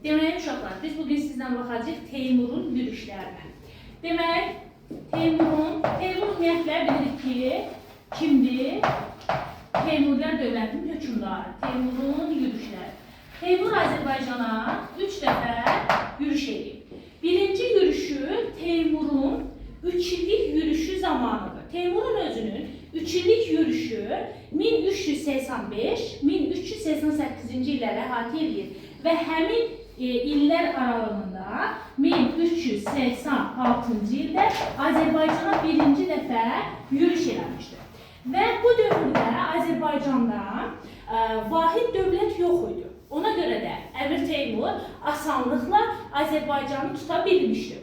Deməli uşaqlar, biz bugün sizdən baxacağıq Teymurun yürüşlərinə. Demək, Teymur ümumiyyətlə bilirik ki, kimdir? Teymurlər dövlətinin hökmdarı. Teymurun yürüşləri. Teymur Azərbaycana 3 dəfə yürüş edib. Birinci yürüşü Teymurun 3 illik yürüşü zamanıdır. Teymurun özünün 3 illik yürüşü 1385-1388-ci illəri əhatə edir və həmin illər aralığında 1386-cı ildə Azərbaycana birinci dəfə yürüş eləmişdir. Və bu dövrdə Azərbaycanda vahid dövlət yox idi. Ona görə də Əmir Teymur asanlıqla Azərbaycanı tuta bilmişdir.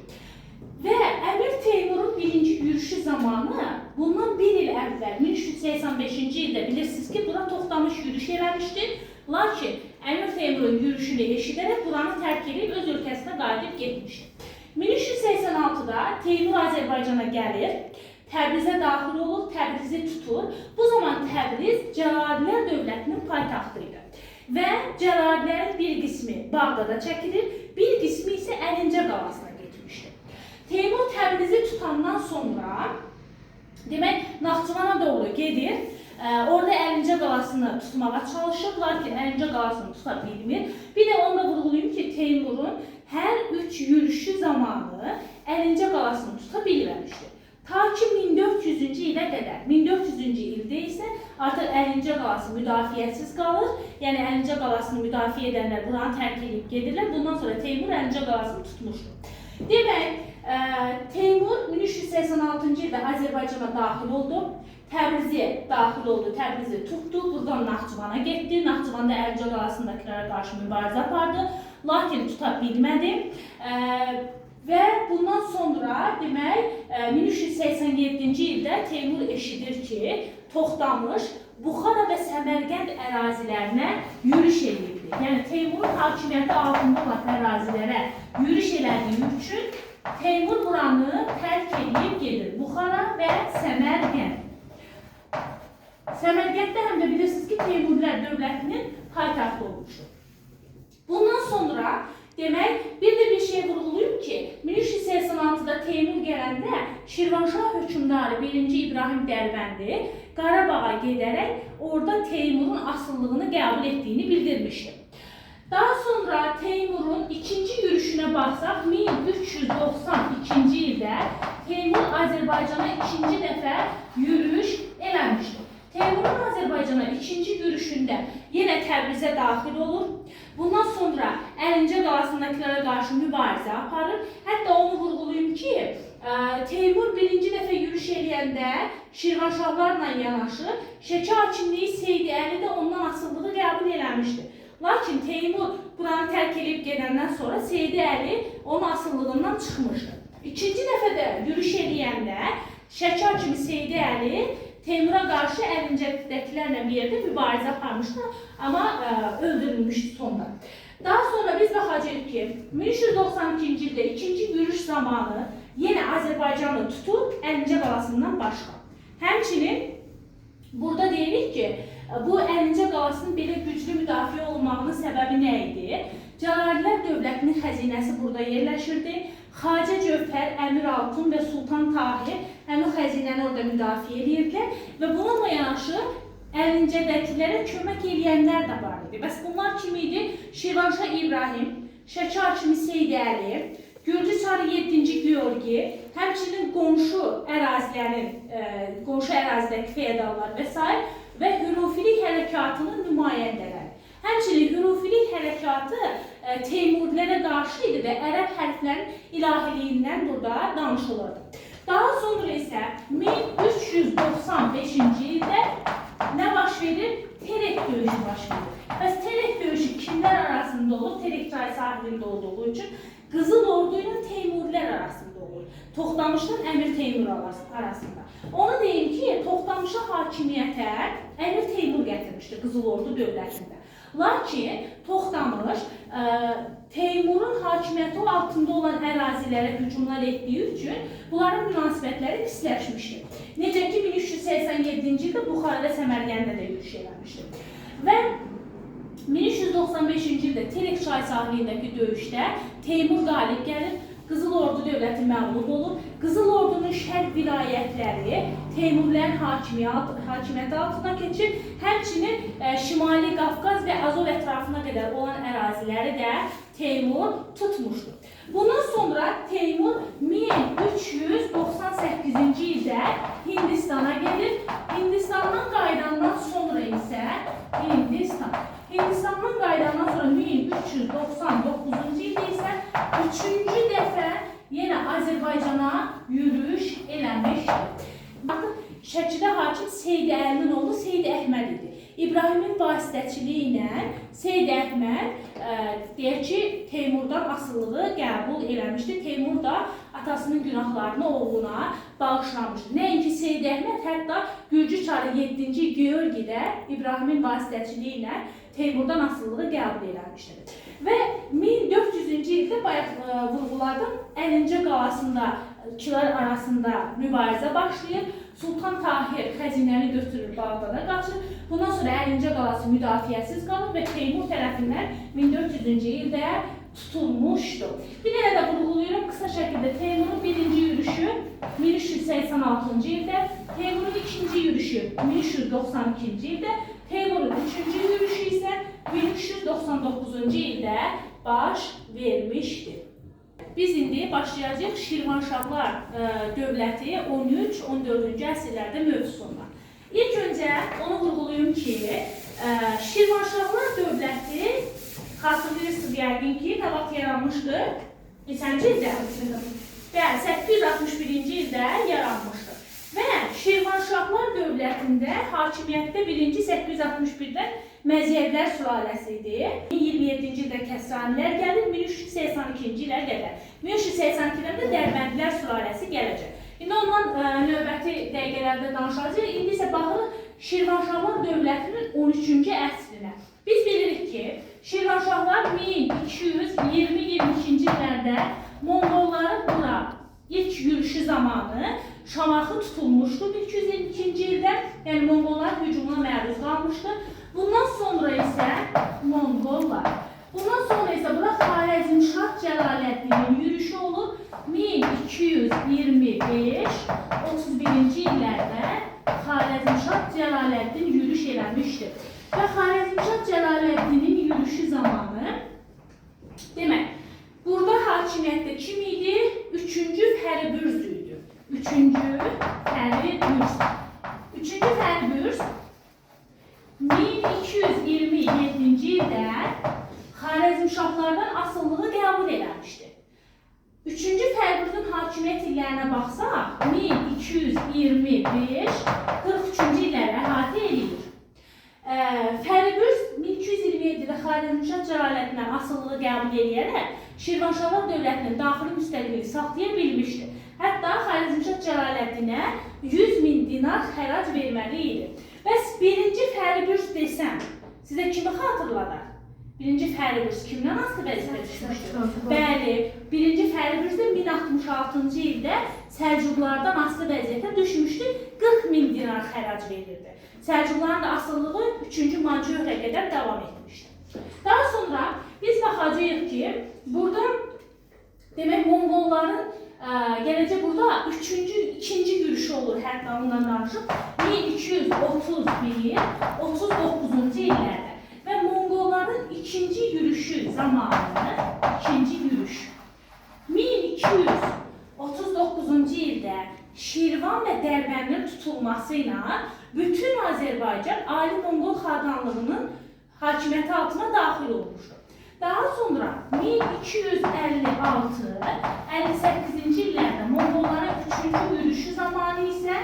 Və Əmir Teymurun birinci yürüşü zamanı bundan bir il əvvəl 1385-ci ildə bilirsiniz ki, bura Toxtamış yürüş eləmişdir. Lakin Əmir Teymurun yürüşünü eşidərək buranı tərk edib öz ölkəsinə qayıdıb getmişdir. 1386-da Teymur Azərbaycana gəlir, Təbrizə daxil olur, Təbrizi tutur. Bu zaman Təbriz Cəlalilər dövlətinin paytaxtı idi. Və Cəlalilərin bir qismi Bağdada çəkilir, bir qismi isə Əlincə qalasına getmişdir. Teymur Təbrizi tutandan sonra demək Naxçıvana doğru gedir. Orada Əlincə qalasını tutmağa çalışır, lakin Əlincə qalasını tuta bilmir. Bir də onu da vurğulayım ki, Teymurun hər 3 yürüşü zamanı Əlincə qalasını tuta bilməmişdir. Ta ki 1400-cü ilə qədər. 1400-cü ildə isə artıq Əlincə qalası müdafiəsiz qalır. Yəni Əlincə qalasını müdafiə edənlər buranı tərk edib gedirlər. Bundan sonra Teymur Əlincə qalasını tutmuşdur. Demək, Teymur 1386-cı ildə Azərbaycana daxil oldu. Təbrizə daxil oldu, Təbrizi tutdu, buradan Naxçıvana getdi. Naxçıvanda Əlincə qalasındakilərə qarşı mübarizə apardı, lakin tuta bilmədi. Və bundan sonra demək 1387-ci ildə Teymur eşidir ki, Toxtamış, Buxara və Səmərqənd ərazilərinə yürüş edildi. Yəni Teymurun hakimiyyəti altında olan ərazilərə yürüş elədiyi üçün Teymur buranı tərk edib gedir. Buxara və Səmərqənd. Səmərqənddə həm də bilirsiniz ki, Teymurlər dövlətinin paytaxtı olmuşdur. Bundan sonra demək, bir də bir şey vurğulayım ki, 1386-da Teymur gələndə Şirvanşah hökmdarı 1-ci İbrahim Dərbəndi Qarabağa gedərək orada Teymurun asıllığını qəbul etdiyini bildirmişdi. Daha sonra Teymurun ikinci yürüşünə baxsaq, 1392-ci ildə Teymur Azərbaycana ikinci dəfə yürüş eləmişdir. Teymurun Azərbaycana ikinci yürüşündə yenə Təbrizə daxil olur. Bundan sonra Əlincə qalasındakilərə qarşı mübarizə aparır. Hətta onu vurğulayım ki, Teymur birinci dəfə yürüş eləyəndə Şirvanşahlarla yanaşı Şəki hakimliyi Seydi Əli də ondan asıllığı qəbul eləmişdir. Lakin Teymur buranı tərk edib gedəndən sonra Seydi Əli onun asıllığından çıxmışdır. İkinci dəfə də yürüş eləyəndə Şəki hakimi Seydi Əli Teymura qarşı Əlincədəkilərlə bir yerdə mübarizə aparmışdı, amma öldürülmüşdü sonda. Daha sonra biz baxacağıq ki, 1392-ci ildə ikinci yürüş zamanı yenə Azərbaycanı tutur Əlincə qalasından başqa. Həmçinin burada deyirik ki, bu Əlincə qalasının belə güclü müdafiə olmağının səbəbi nə idi? Cəlalilər dövlətinin xəzinəsi burada yerləşirdi. Xacə Cövhər, Əmir Altun və Sultan Tahir həmin xəzinəni orada müdafiə edirdilər və bununla yanaşı Əlincədəkilərə kömək eləyənlər də var idi. Bəs bunlar kim idi? Şirvanşah İbrahim, Şəki hakimi Seydi Əli, Gürcü Çarı 7-ci Georgi, həmçinin qonşu ərazidəki feodallar və s. və Hürufilik hərəkatının nümayəndələri. Həmçinin Hürufilik hərəkatı Teymurlərə qarşı idi və ərəb hərflərin ilahiliyindən burada danışılırdı. Daha sonra isə 1395-ci ildə nə baş verir? Terek döyüşü baş verir. Bəs Terek döyüşü kimlər arasında olur? Terek çayı sahilində olduğu üçün Qızıl Ordu ilə Teymurlər arasında olur. Toxtamışdan Əmir Teymur arasında. Onu deyim ki, Toxtamışa hakimiyyətə Əmir Teymur gətirmişdir Qızıl Ordu dövlətində. Lakin Toxtamış Teymurun hakimiyyəti altında olan ərazilərə hücumlar etdiyi üçün bunların münasibətləri pisləşmişdir. Necə ki 1387-ci ildə Buxara və Səmərqəndə də yürüş eləmişdir. Və 1395-ci ildə Terek çay sahilindəki döyüşdə Teymur qalib gəlir, Qızıl Ordu dövləti məğlub olur. Qızıl Ordunun şərq vilayətləri Teymurlərin hakimiyyəti altına keçir. Həmçinin Şimali Qafqaz və Azov ətrafına qədər olan əraziləri də Teymur tutmuşdur. Bundan sonra Teymur 1398-ci ildə Hindistana gelir. Hindistandan qayıdandan sonra isə Hindistandan qayıdandan sonra 1399-cu ildə isə üçüncü dəfə yenə Azərbaycana yürüyüş eləmişdir. Baxın, Şəkidə hakim Seyid Əlinin oğlu Seyid Əhməd idi. İbrahimin vasitəçiliyi ilə Seyid Əhməd deyir ki, Teymurdan asılılığı qəbul eləmişdi. Teymur da atasının günahlarını oğluna bağışlamışdı. Nəinki Seyid Əhməd, hətta Gürcü çarı 7-ci Georgidə İbrahimin vasitəçiliyi ilə Teymurdan asılılığı qəbul eləmişdir. Və 1400-cü ildə bayaq vurğulardan Əlincə qalasındakiler arasında mübarizə başlayır. Sultan Tahir xəzinəni götürür, Bağdada qaçır. Bundan sonra Əlincə qalası müdafiəsiz qalır və Teymur tərəfindən 1400-cü ildə tutulmuşdur. Bir dənə də vurğulayıram qısa şəkildə. Teymurun birinci yürüyüşü 1386-cı ildə, Teymurun ikinci yürüyüşü 1392-ci ildə, Teymurun üçüncü yürüyüşü isə 1399-cu ildə baş vermişdir. Biz indi başlayacağıq Şirvanşahlar dövləti 13-14-cü əsrlərdə mövzusunda. İlk öncə onu vurğulayım ki, Şirvanşahlar dövləti xatırlayırsınız yəqin ki, nə vaxt yaranmışdır? Neçənci ildə? Bəli, 861-ci ildə yaranmışdır. Və Şirvanşahlar dövlətində hakimiyyətdə birinci 861-də Məziyyədlər sülaləsi idi. 27-ci ildə Kəsranilər gəlir, 1382-ci ilə qədər. 1382-də də Dərbəndlər sülaləsi gələcək. İndi ondan növbəti dəqiqələrdə danışacağıq. İndi isə baxın Şirvanşahlar dövlətinin 13-cü əsrinə. Biz bilirik ki, Şirvanşahlar 1220-22-ci illərdə Monqolların bura ilk yürüyüşü zamanı Şamaxı tutulmuşdu 1222-ci ildə, yəni Monqolların hücumuna məruz qalmışdı. Bundan sonra isə Monqollar. Bundan sonra isə bura Xarəzmşah Cəlaləddinin yürüyüşü olur. 1225-31-ci illərdə Xarəzmşah Cəlaləddin yürüyüş eləmişdir. Və Xarəzmşah Cəlaləddinin yürüyüşü zamanı demək, burada hakimiyyətdə kim idi? Üçüncü Fəribürz idi. Üçüncü Fəribürz 1227-ci ildə Xarəzmşahlardan asılılığı qəbul eləmişdi. Üçüncü Fəribürzün hakimiyyət illərinə baxsaq, 1225-43-cü illəri əhatə edir. Fəribürz 1227-də Xarəzmşah Cəlaləddinə asılılığı qəbul edərək Şirvanşahlar dövlətinin daxili müstəqilliyi saxlaya bilmişdi. Hətta Xarəzmşah Cəlaləddinə 100.000 dinar xərac verməli idi. Bəs birinci Fəribürz desəm, sizə kimi xatırladar? Birinci Fəribürz kimdən asılı vəzifə düşmüşdür? Bəli, birinci Fəribürz də 1066-cı ildə Səlcuqlardan asılı vəziyyətə düşmüşdü, 40.000 dinar xərac verirdi. Səlcuqların da asılılığı 3-cü Mancurə qədər davam etmişdi. Daha sonra biz baxacağıq ki, burada demək Monqolların gələcək burada ikinci yürüyüşü olur, hətta ondan danışıb 1231-39-cu illərdə. Və Monqolların ikinci yürüyüşü zamanı, 1239-cu ildə Şirvan və Dərbəndin tutulması ilə bütün Azərbaycan Ali Monqol xaqanlığının hakimiyyəti altına daxil olmuşdur. Daha sonra 1256-58-ci illərdə Monqolların üçüncü yürüyüşü zamanı isə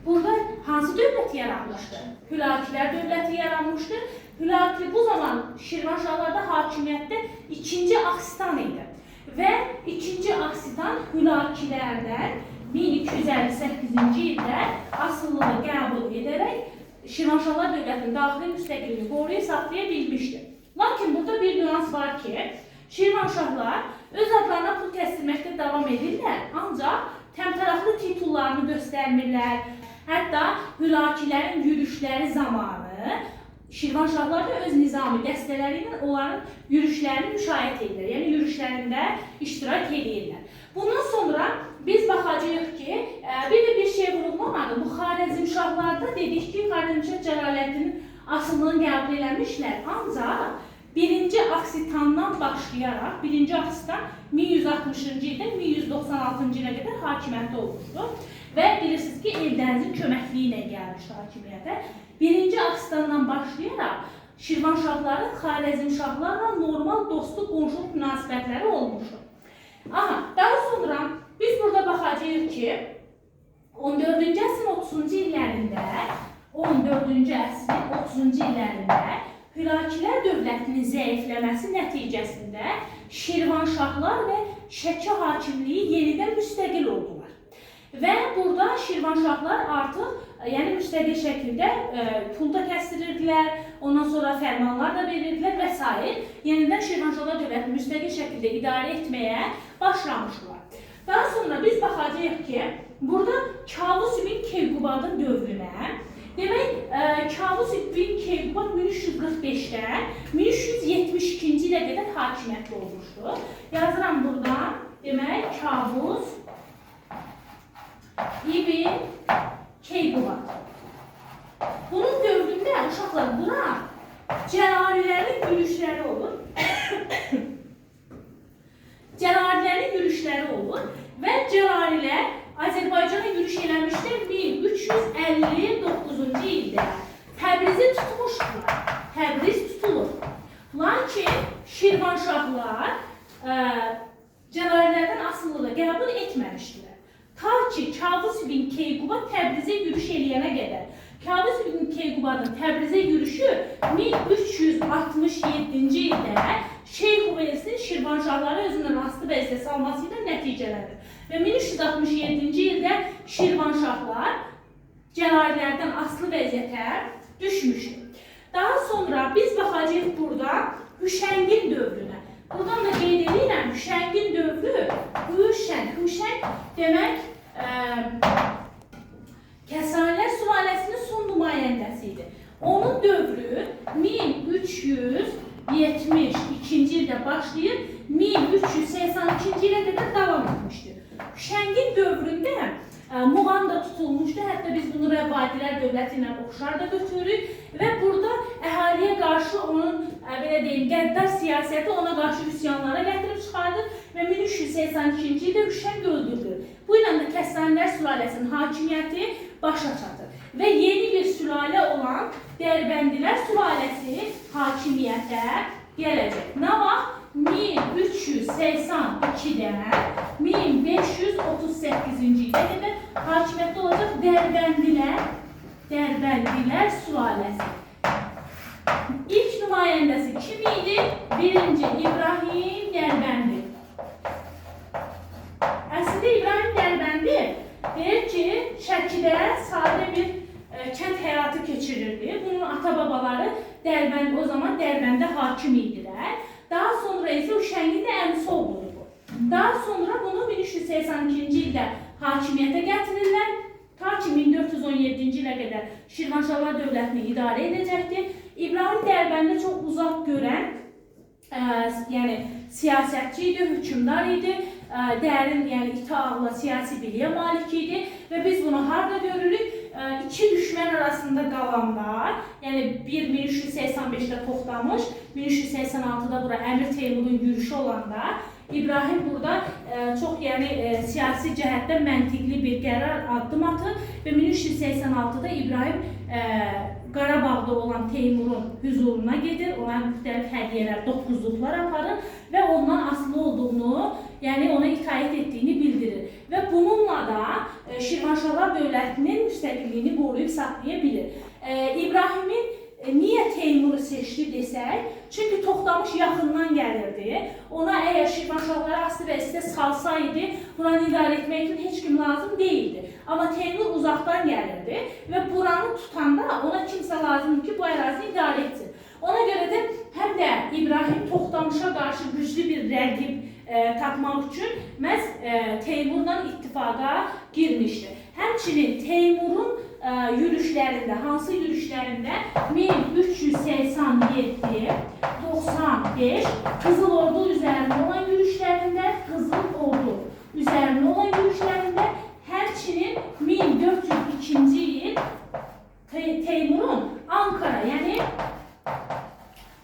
burada hansı dövlət yaranmışdır? Hülakilər dövləti yaranmışdır. Hülaki bu zaman Şirvanşahlarda hakimiyyətdə ikinci Aksistan idi. Və ikinci Aksistan Hülakilərdən 1258-ci ildə asılılığı qəbul edərək Şirvanşahlar dövlətinin daxili müstəqilliyini qoruyub saxlaya bilmişdir. Lakin burada bir nüans var ki, Şirvanşahlar öz adlarına pul kəsdirməkdə davam edirlər, ancaq təmtəraqlı titullarını göstərmirlər. Hətta Hülakilərin yürüyüşləri zamanı şahlarını, Şirvanşahlar da öz nizami dəstələri ilə onların yürüşlərini müşahidə edirlər. Yəni yürüşlərində iştirak edirlər. Bundan sonra biz baxacağıq ki, bir şey vurulmamadı. Bu Xarəzmşahlarda dedik ki, Xarəzmşah Cəlaləddinin asıllığını qəbul eləmişlər. Ancaq birinci Aksitandan başlayaraq, birinci Aksitan 1160-cı ildən 1196-cı ilə qədər hakimiyyətdə olmuşdur. Və bilirsiniz ki, Eldənizin köməkliyi ilə gəlmişdi hakimiyyətə. Birinci Aksitandan başlayaraq Şirvanşahların Xarəzmşahlarla normal dostluq, qonşuluq münasibətləri olmuşdur. Daha sonra biz burada baxacağıq ki, 14-cü əsrin 30-cu illərində, 14-cü əsrin 30-cu illərində Hülakilər dövlətinin zəifləməsi nəticəsində Şirvanşahlar və Şəki hakimliyi yenidən müstəqil oldular. Və burada Şirvanşahlar artıq müstəqil şəkildə pul da kəstirirdilər, ondan sonra fərmanlar da verirdilər və s. Yenidən Şirvanşahlar dövlətini müstəqil şəkildə idarə etməyə başlamışdılar. Daha sonra biz baxacağıq ki, burada Kavus ibn Keyqubadın dövrünə, demək, Kavus ibn Keyqubad 1345-dən 1372-ci ilə qədər hakimiyyətli olmuşdur. Yazıram buradan, demək, Kavus ibn Keyqubad. Bunun dövründə uşaqlar bura cəlalilərin yürüşləri olur. Cəlalilərin yürüşləri olur və cəlalilər Azərbaycana yürüş eləmişlər 1359-cu ildə. Təbrizi tutmuşdular. Təbriz tutulur. Lakin Şirvanşahlar cəlalilərdən asılılığı qəbul etməmişdilər. Ta ki, Kavus ibn Keyqubad Təbrizə yürüş eləyənə qədər. Kavus ibn Keyqubadın Təbrizə yürüşü 1367-ci ildə Şeyx Uveys'in Şirvanşahları özündən asılı vəziyyətə salması ilə nəticələnir. Və 1367-ci ildə Şirvanşahlar cəlalilərdən asılı vəziyyətə düşmüşdür. Daha sonra biz baxacağıq burada Hüşəngin dövrünə. Buradan da qeyd edirəm, Hüşəngin dövrü, Hüşəng demək, Kəsanilər sülaləsinin son nümayəndəsi idi. Onun dövrü 1372-ci ildə başlayıb 1382-ci ilə qədər davam etmişdir. Hüşəngin dövründə Muğan da tutulmuşdu. Hətta biz bunu Rəvadilər dövləti ilə oxşar da götürürük və burada əhaliyə qarşı onun qəddar siyasəti ona qarşı üsyanlara gətirib çıxardı və 1382-ci ildə Hüşəng öldürdü. Bu ilə də Kəstanilər sülaləsinin hakimiyyəti başa çatır və yeni bir sülalə olan Dərbəndilər sülaləsi hakimiyyətə gələcək. Nə vaxt? 1382-dən 1538-ci ildə qədər hakimiyyətdə olacaq Dərbəndilər sülaləsi. İlk nümayəndəsi kim idi? Birinci İbrahim Dərbəndi. Əslində İbrahim Dərbəndi deyir ki, Şəkidə sadə bir kənd həyatı keçirirdi. Bunun ata-babaları o zaman Dərbəndə hakim idilər. Daha sonra isə Hüşəngin də əmisi oğludur bu. Daha sonra bunu 1382-ci ildə hakimiyyətə gətirirlər. Ta ki 1417-ci ilə qədər Şirvanşahlar dövlətini idarə edəcəkdir. İbrahim Dərbəndi çox uzaq görən, siyasətçi idi, hökümdar idi. Dərin, itaatla siyasi biliyə malik idi və biz bunu harada görürük? İki düşmən arasında qalanlar, bir 1385-də Toxtamış, 1386-da bura Əmir Teymurun yürüşü olanda İbrahim burada çox siyasi cəhətdən məntiqli bir qərar addım atır və 1386-da İbrahim Qarabağda olan Teymurun hüzuruna gedir, ona müxtəlif hədiyyələr, doqquzluqlar aparır və ondan asılı olduğunu, ona itaət etdiyini bildirir. Və bununla da Şirvanşahlar dövlətinin müstəqilliyini qoruyub saxlaya bilir. İbrahimin niyə Teymuru seçdi desək, çünki Toxtamış yaxından gəlirdi. Ona əgər Şirvanşahları asılı vəziyyətə salsaydı, buranı idarə etmək üçün heç kim lazım deyildi. Amma Teymur uzaqdan gəlirdi və buranı tutanda ona kimsə lazımdır ki, bu ərazini idarə etsin. Ona görə də həm də İbrahim Toxtamışa qarşı güclü bir rəqib tapmaq üçün məhz Teymurla ittifaqa girmişdi. Həmçinin Teymurun yürüşlərində, hansı yürüşlərində 1387, 95 Qızıl Ordu üzərində olan yürüşlərində, Qızıl Ordu üzərində olan yürüşlərində, həmçinin 1402-ci il Teymurun Ankara, yəni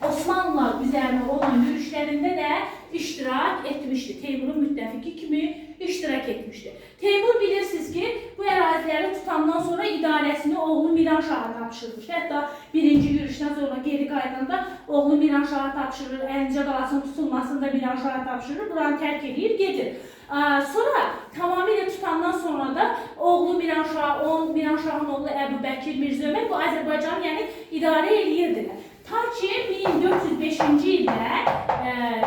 Osmanlılar üzərində olan yürüşlərində də iştirak etmişdi. Teymurun müttəfiqi kimi iştirak etmişdi. Teymur bilirsiniz ki, bu əraziləri tutandan sonra idarəsini oğlu Miranşaha tapşırmışdı. Hətta birinci yürüşdən sonra geri qayıdanda oğlu Miranşaha tapşırır, Əlincə qalasının tutulmasını da Miranşaha tapşırır, buranı tərk edir, gedir. Sonra tamamilə tutandan sonra da oğlu Miranşahın oğlu Əbu Bəkir Mirzə Ömər bu Azərbaycanı yəni idarə edirdilər. Ta ki 1405-ci ildə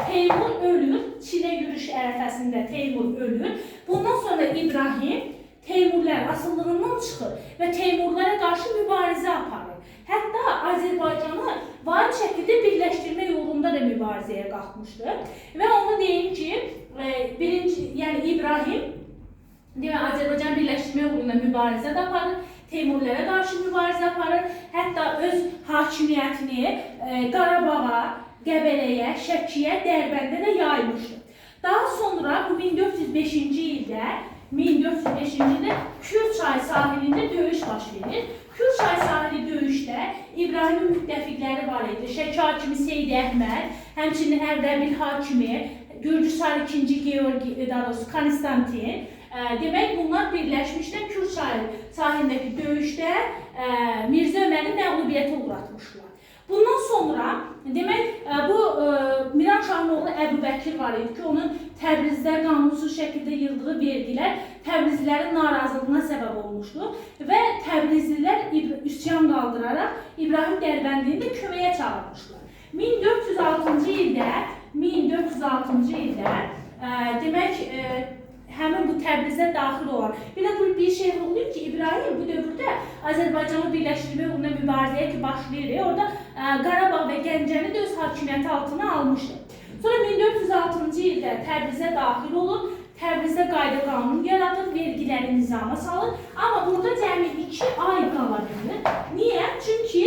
Teymur ölür, Çinə yürüş ərəfəsində Teymur ölür. Bundan sonra İbrahim Teymurlər asıllığından çıxır və Teymurlara qarşı mübarizə aparır. Hətta Azərbaycanı vahid şəkildə birləşdirmə yolunda da mübarizəyə qalxmışdı. Və onu deyim ki, yəni İbrahim Azərbaycan birləşdirmə yolunda mübarizə də aparır. Teymurlərə qarşı mübarizə aparır, hətta öz hakimiyyətini Qarabağa, Qəbələyə, Şəkiyə, Dərbəndə də yaymışdır. Daha sonra bu 1405-ci ildə Kür çayı sahilində döyüş baş verir. Kür çayı sahili döyüşdə İbrahimin müttəfiqləri var idi. Şəki hakimi Seyid Əhməd, həmçinin Ərdəbil hakimi, Gürcüsar 2-ci Georgi, Konstantin. Demək, bunlar birləşmişlər Kür çayı sahilindəki döyüşdə Mirzə Öməri məğlubiyyətə uğratmışlar. Bundan sonra, demək, bu Miranşahın oğlu Əbu Bəkir var idi ki, onun Təbrizdə qanunsuz şəkildə yığdığı vergilər Təbrizlilərin narazılığına səbəb olmuşdu və Təbrizlilər üsyan qaldıraraq İbrahim Dərbəndini də köməyə çağırmışlar. 1406-cı ildə demək, həmin bu Təbrizə daxil olan. Bir şey oluyum ki, İbrahim bu dövrdə Azərbaycanı birləşdirmə yolunda mübarizəyə ki başlayır. Orada Qarabağ və Gəncəni də öz hakimiyyəti altına almışdı. Sonra 1406-cı ildə Təbrizə daxil olub, Təbrizdə qayda qanun yaradır, vergiləri nizama salır. Amma burada cəmi 2 ay qala bilir. Niyə? Çünki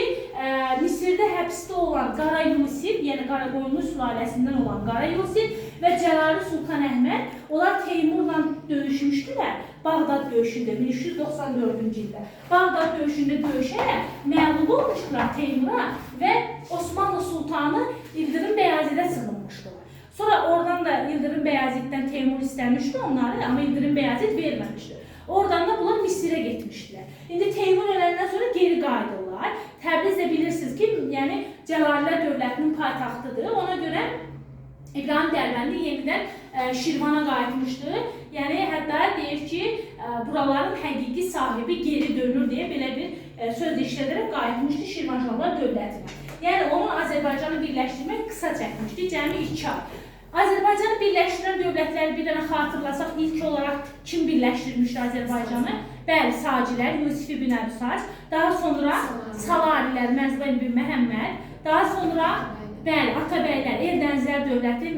Misirdə həbsdə olan Qara Yusif, yəni Qaraqoyunlu sülaləsindən olan Qara Yusif və Cəlali Sultan Əhməd, onlar Teymurla döyüşmüşdülər. Bağdad döyüşündə 1394-cü ildə. Bağdad döyüşündə döyüşərək məğlub olmuşdular Teymura və Osmanlı Sultanı İldırım Bəyazitə sığınmışdılar. Sonra oradan da İldırım Bəyazitdən Teymur istəmişdi onları, amma İldırım Bəyazit verməmişdi. Oradan da bunlar Misirə getmişdilər. İndi Teymur öləndən sonra geri qayıdırlar. Təbriz də bilirsiniz ki, yəni Cəlalilər dövlətinin paytaxtıdır. Ona görə İbrahim Dərbəndi yenidən Şirvana qayıtmışdı. Yəni hətta deyir ki, buraların həqiqi sahibi geri dönür deyə belə bir söz işlədərək qayıtmışdı Şirvanşahlar dövlətinə. Yəni onun Azərbaycanı birləşdirmək qısa çəkmişdi, cəmi 2 ay. Azərbaycanı birləşdirən dövlətləri bir dənə xatırlasaq, ilk olaraq kim birləşdirmişdi Azərbaycanı? Bəli, Sacilər, Yusif ibn Əbu Sac, daha sonra Salarilər, Mərzban ibn Məhəmməd, daha sonra bəli, Atabəylər, Eldənizlər dövləti,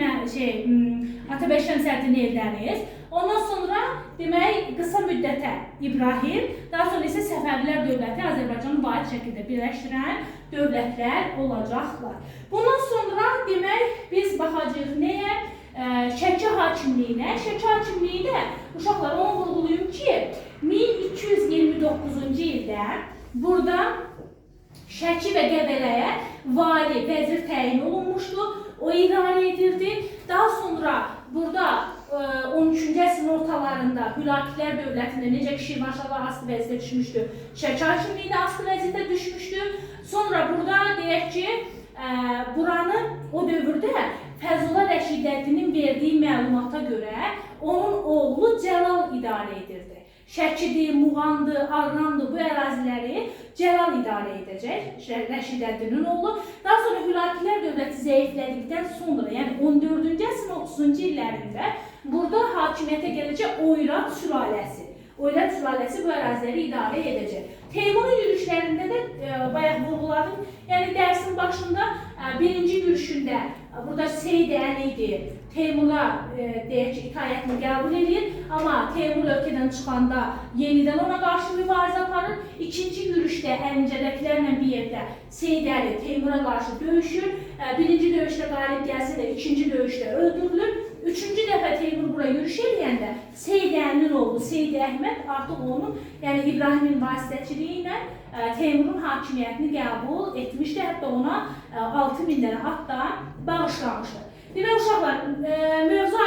Atabəy Şəmsəddin Eldəniz. Ondan sonra demək qısa müddətə İbrahim, daha sonra isə Səfəvilər dövləti Azərbaycanı vahid şəkildə birləşdirən dövlətlər olacaqlar. Bundan sonra demək biz baxacağıq nəyə? Şəki hakimliyinə. Şəki hakimliyində uşaqlar onu vurğulayım ki, 1229-cu ildə burada Şəki və Qəbələyə vali, vəzir təyin olunmuşdu. O idarə edirdi. Daha sonra burada 13-cü əsrin ortalarında Hülakilər dövlətində necə ki Şirvanşahlar asılı vəziyyətə düşmüşdü, Şəki hakimliyinə asılı vəziyyətə düşmüşdü. Sonra burada deyək ki, buranı o dövrdə Fəzullah Rəşidəddinin verdiyi məlumata görə onun oğlu Cəlal idarə edirdi. Şəkidir, Muğandır, Arrandır, bu əraziləri Cəlal idarə edəcək, Rəşidəddinin oğlu. Daha sonra Hülakilər dövləti zəiflədikdən sonra, yəni 14-cü əsrin 30-cu illərində burada hakimiyyətə gələcək Oyraq sülaləsi. Oyraq sülaləsi bu əraziləri idarə edəcək. Teymurun yürüşlərində də bayaq vurğuladım, Yəni dərsin başında birinci yürüşündə burada Seyid Əli idi. Teymura deyək ki, itaətini qəbul edir, amma Teymur ölkədən çıxanda yenidən ona qarşı mübarizə aparır. İkinci yürüşdə Əlincədəkilərlə bir yerdə Seyid Əli Teymura qarşı döyüşür. Birinci döyüşdə qalib gəlsə də ikinci döyüşdə öldürülür. Üçüncü dəfə Teymur bura yürüş edəndə Seyid Əlinin oğlu Seyid Əhməd artıq onun, yəni İbrahimin vasitəçiliyi ilə Teymurun hakimiyyətini qəbul etmişdi. Hətta ona 6000 dənə at da bağışlamışdı. Demək uşaqlar, mövzu